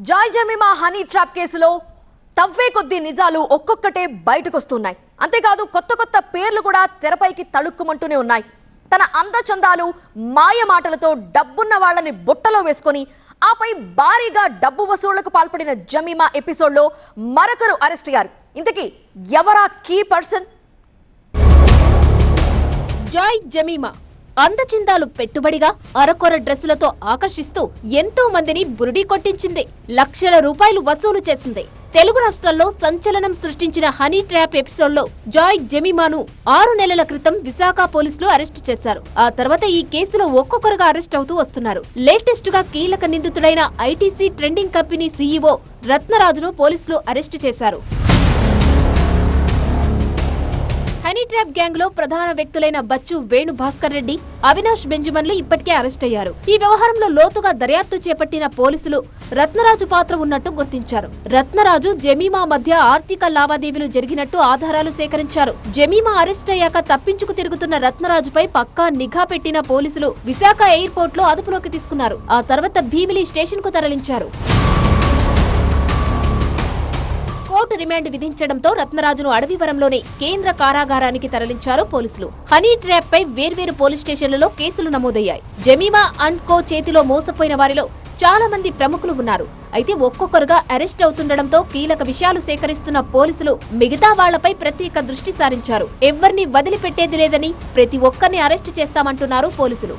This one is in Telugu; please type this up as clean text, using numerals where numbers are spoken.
జాయ్ జమీమా హనీ ట్రాప్ కేసులో తవ్వే కొద్ది నిజాలు ఒక్కొక్కటే బయటకొస్తున్నాయి. అంతేకాదు కొత్త కొత్త పేర్లు కూడా తెరపైకి తళుక్కుమంటూనే ఉన్నాయి. తన అందచందాలు మాయ మాటలతో డబ్బున్న వాళ్ళని బుట్టలో వేసుకొని ఆపై భారీగా డబ్బు వసూళ్లకు పాల్పడిన జమీమా ఎపిసోడ్లో మరొకరు అరెస్ట్ అయ్యారు. ఇంతకీ ఎవరా కీ పర్సన్? జాయ్ జమీమా అందచిందాలు పెట్టుబడిగా అరకొర డ్రెస్సులతో ఆకర్షిస్తూ ఎంతో మందిని బురిడీ కొట్టించింది. లక్షల రూపాయలు వసూలు చేసింది. తెలుగు రాష్ట్రాల్లో సంచలనం సృష్టించిన హనీ ట్రాప్ ఎపిసోడ్లో జాయ్ జమీమాను 6 నెలల క్రితం విశాఖ పోలీసులు అరెస్టు చేశారు. ఆ తర్వాత ఈ కేసులో ఒక్కొక్కరుగా అరెస్ట్ అవుతూ వస్తున్నారు. లేటెస్ట్ గా కీలక నిందితుడైన ఐటీసీ ట్రెండింగ్ కంపెనీ సీఈఓ రత్నరాజును పోలీసులు అరెస్టు చేశారు. హనీ ట్రాప్ గ్యాంగ్ లో ప్రధాన వ్యక్తులైన బచ్చు వేణు భాస్కర్ రెడ్డి, అవినాష్ బెంజమన్లు ఇప్పటికే అరెస్ట్ అయ్యారు. ఈ వ్యవహారంలో లోతుగా దర్యాప్తు చేపట్టిన పోలీసులు రత్నరాజు పాత్ర ఉన్నట్టు గుర్తించారు. రత్నరాజు జమీమా మధ్య ఆర్థిక లావాదేవీలు జరిగినట్టు ఆధారాలు సేకరించారు. జమీమా అరెస్ట్ అయ్యాక తప్పించుకు తిరుగుతున్న రత్నరాజుపై పక్కా నిఘా పెట్టిన పోలీసులు విశాఖ ఎయిర్పోర్ట్ లో అదుపులోకి తీసుకున్నారు. ఆ తర్వాత భీమిలి స్టేషన్ కు తరలించారు. కోర్టు రిమాండ్ విధించడంతో రత్నరాజును అడవివరంలోని కేంద్ర కారాగారానికి తరలించారు పోలీసులు. హనీ ట్రాప్ పై వేర్వేరు పోలీస్ స్టేషన్లలో కేసులు నమోదయ్యాయి. జమీమా అండ్ కో చేతిలో మోసపోయిన వారిలో చాలా మంది ప్రముఖులు ఉన్నారు. అయితే ఒక్కొక్కరుగా అరెస్ట్ అవుతుండటంతో కీలక విషయాలు సేకరిస్తున్న పోలీసులు మిగతా వాళ్లపై ప్రత్యేక దృష్టి సారించారు. ఎవ్వరిని వదిలిపెట్టేది లేదని, ప్రతి ఒక్కరిని అరెస్టు చేస్తామంటున్నారు పోలీసులు.